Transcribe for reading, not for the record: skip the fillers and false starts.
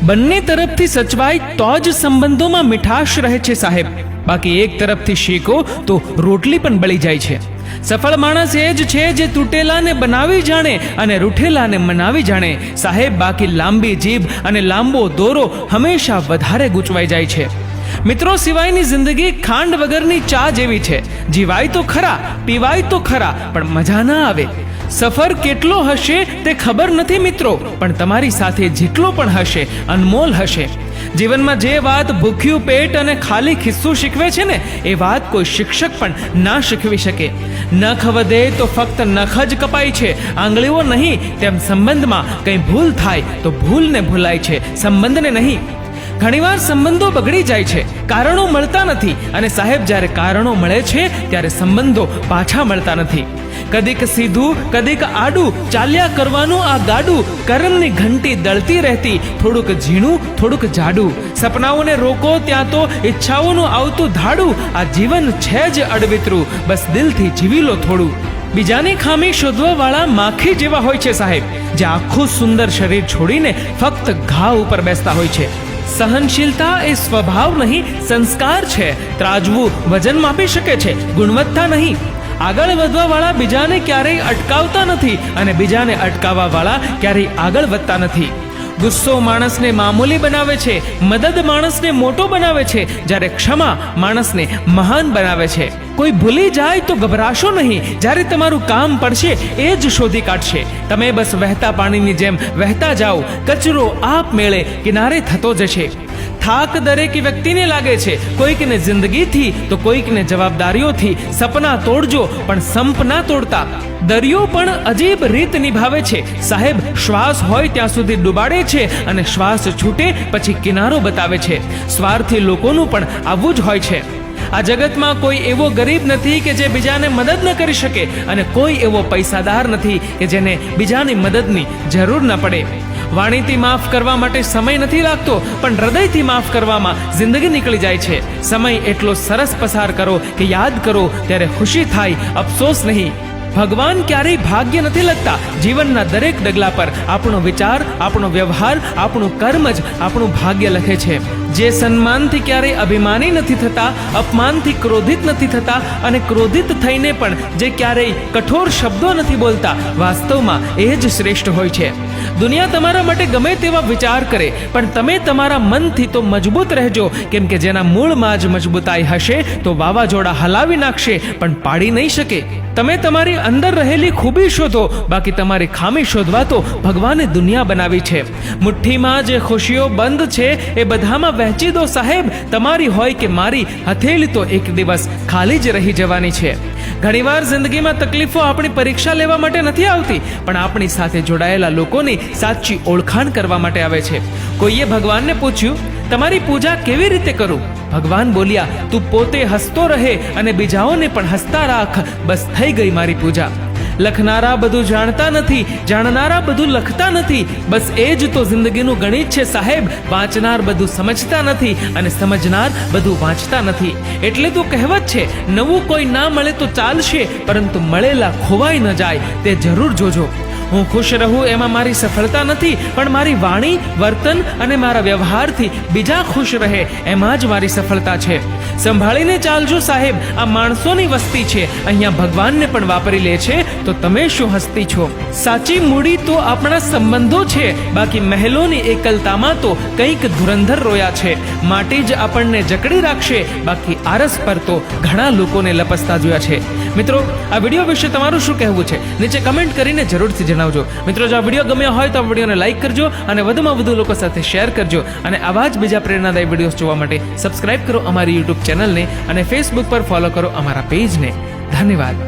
બંને તરફથી સચવાય તો જ સંબંધોમાં મીઠાશ રહે છે સાહેબ, બાકી એક તરફથી શેકો તો રોટલી પણ બળી જાય છે. સફળ માણસ એ જ છે જે તૂટેલાને બનાવી જાણે અને રૂઠેલાને મનાવી જાણે સાહેબ, બાકી લાંબી જીભ અને લાંબો દોરો હંમેશા વધારે ગૂંચવાઈ જાય છે. મિત્રો સિવાયની જિંદગી ખાંડ વગરની ચા જેવી છે. જીવાય તો ખરા, પીવાય તો ખરા, પણ મજા ના આવે. સફર કેટલો હશે તે ખબર નથી મિત્રો, પણ તમારી સાથે જેટલો પણ હશે અનમોલ હશે. જીવનમાં જે વાત ભૂખ્યું પેટ અને ખાલી ખિસ્સું શીખવે છે ને, એ વાત કોઈ શિક્ષક પણ ના શીખવી શકે. નખ વધે તો ફક્ત નખ જ કપાય છે, આંગળીઓ નહીં. તેમ સંબંધમાં કંઈ ભૂલ થાય તો ભૂલને ભૂલાય છે, સંબંધને નહીં. ઘણીવાર સંબંધો બગડી જાય છે, કારણો મળતા નથી. અને સાહેબ, જ્યારે કારણો મળે છે ત્યારે સંબંધો પાછા મળતા નથી. કદીક સીધું કદીક આડું ચાલ્યા કરવાનું આ ગાડું, કર્મની ઘંટી દળતી રહેતી, થોડુંક ઝીણું થોડુંક જાડું. સપનાઓને રોકો ત્યાં તો ઈચ્છાઓનું આવતું ધાડું. આ જીવન છે જ અડવિતરું, બસ દિલથી જીવી લો થોડું. બીજાની ખામી શોધવા વાળા માખી જેવા હોય છે સાહેબ, જે આખું સુંદર શરીર છોડીને ફક્ત ઘા ઉપર બેસતા હોય છે. સહનશીલતા એ સ્વભાવ નહીં, સંસ્કાર છે. ત્રાજવું વજન માપી શકે છે, ગુણવત્તા નહીં. આગળ વધવા વાળા બીજાને ક્યારેય અટકાવતા નથી અને બીજાને અટકાવવા વાળા ક્યારેય આગળ વધતા નથી. ગુસ્સો માણસને મામૂલી બનાવે છે, મદદ માણસને મોટો બનાવે છે, જ્યારે ક્ષમા માણસને મહાન બનાવે છે. કોઈ ભૂલી જાય તો ગભરાશો નહીં, જ્યારે તમારું કામ પડશે એ જ શોધી કાઢશે. તમે બસ વહેતા પાણીની જેમ વહેતા જાઓ, કચરો આપમેળે કિનારે થતો જશે. થાક દરેક વ્યક્તિને લાગે છે, કોઈકને જિંદગીથી તો કોઈકને જવાબદારીઓથી. સપના તોડજો પણ સંપ ના તોડતા. દરિયો પણ અજીબ રીત નિભાવે છે સાહેબ, શ્વાસ હોય ત્યાં સુધી ડૂબાડે છે અને શ્વાસ છૂટે પછી કિનારો બતાવે છે. સ્વાર્થી લોકોનું પણ આવું જ હોય છે. આ જગતમાં કોઈ એવો ગરીબ નથી કે જે બીજાને મદદ ન કરી શકે, અને કોઈ એવો પૈસાદાર નથી કે જેને બીજાની મદદની જરૂર ન પડે. વાણીથી માફ કરવા માટે સમય નથી લાગતો, પણ હૃદયથી માફ કરવામાં જિંદગી નીકળી જાય છે. સમય એટલો સરસ પસાર કરો કે યાદ કરો ત્યારે ખુશી થાય, અફસોસ નહીં. ભગવાન ક્યારેય ભાગ્ય નથી લખતા. જીવનના દરેક ડગલા પર આપણો વિચાર, આપણો વ્યવહાર, આપણું કર્મ જ આપણું ભાગ્ય લખે છે. જે સન્માનથી ક્યારેય અભિમાની નથી થતા, અપમાનથી ક્રોધિત નથી થતા, અને ક્રોધિત થઈને પણ જે ક્યારેય કઠોર શબ્દો નથી બોલતા, વાસ્તવમાં એ જ શ્રેષ્ઠ હોય છે. દુનિયા તમારા માટે ગમે તેવા વિચાર કરે, પણ તમે તમારા મનથી તો મજબૂત રહેજો, કેમ કે જેના મૂળમાં જ મજબૂતાઈ હશે તો વાવાઝોડા હલાવી નાખશે પણ પાડી નહીં શકે. તમે તમારી અંદર રહેલી ખૂબી શોધો, બાકી તમારી ખામી શોધવા તો ભગવાને દુનિયા બનાવી છે. મુઠ્ઠીમાં જે ખુશીઓ બંધ છે એ બધામાં વહેંચી દો સાહેબ. તમારી હોય કે મારી હથેળી તો એક દિવસ ખાલી જ રહી જવાની છે. ઘણીવાર જિંદગીમાં તકલીફો આપણી પરીક્ષા લેવા માટે નથી આવતી, પણ આપણી સાથે જોડાયેલા લોકોની સાચી ઓળખાણ કરવા માટે આવે છે. કોઈએ ભગવાનને પૂછ્યું, તમારી પૂજા કેવી રીતે કરું? ભગવાન બોલ્યા, તું પોતે હસતો રહે અને બીજાઓને પણ હસતા રાખ, બસ થઈ ગઈ મારી પૂજા. લખનારા બધું જાણતા નથી, જાણનારા બધું લખતા નથી. બસ એ જ તો જિંદગીનું ગણિત છે સાહેબ. વાંચનાર બધું સમજતા નથી અને સમજનાર બધું વાંચતા નથી. એટલે તો કહેવત છે, નવું કોઈ ના મળે તો ચાલશે, પરંતુ મળેલા ખોવાઈ ન જાય તે જરૂર જોજો. હું ખુશ રહું એમાં મારી સફળતા નથી, પણ મારી વાણી, વર્તન અને મારા વ્યવહારથી બીજા ખુશ રહે એમાં જ મારી સફળતા છે. સંભાળીને ચાલજો સાહેબ, આ માણસોની વસ્તી છે, અહીંયા ભગવાનને પણ વાપરી લે છે, તો તમે શું હસ્તી છો? સાચી મૂડી તો આપણા સંબંધો છે, બાકી મહેલોની એકલતામાં તો કંઈક ધુરંધર રોયા છે. માટી જ આપણને જકડી રાખશે, બાકી આરસ પર તો ઘણા લોકોને લપસતા જોયા છે. મિત્રો, આ વિડીયો વિશે તમારું શું કહેવું છે? નીચે કમેન્ટ કરીને જરૂરથી જણાવજો. મિત્રો, જો આ વિડીયો ગમ્યો હોય તો આ વિડીયોને લાઈક કરજો અને વધુમાં વધુ લોકો સાથે શેર કરજો. અને આવા જ બીજા પ્રેરણાદાયી વિડીયોઝ જોવા માટે સબસ્ક્રાઇબ કરો અમારી યુટ્યુબ ચેનલને અને ફેસબુક પર ફોલો કરો અમારા પેજને. ધન્યવાદ.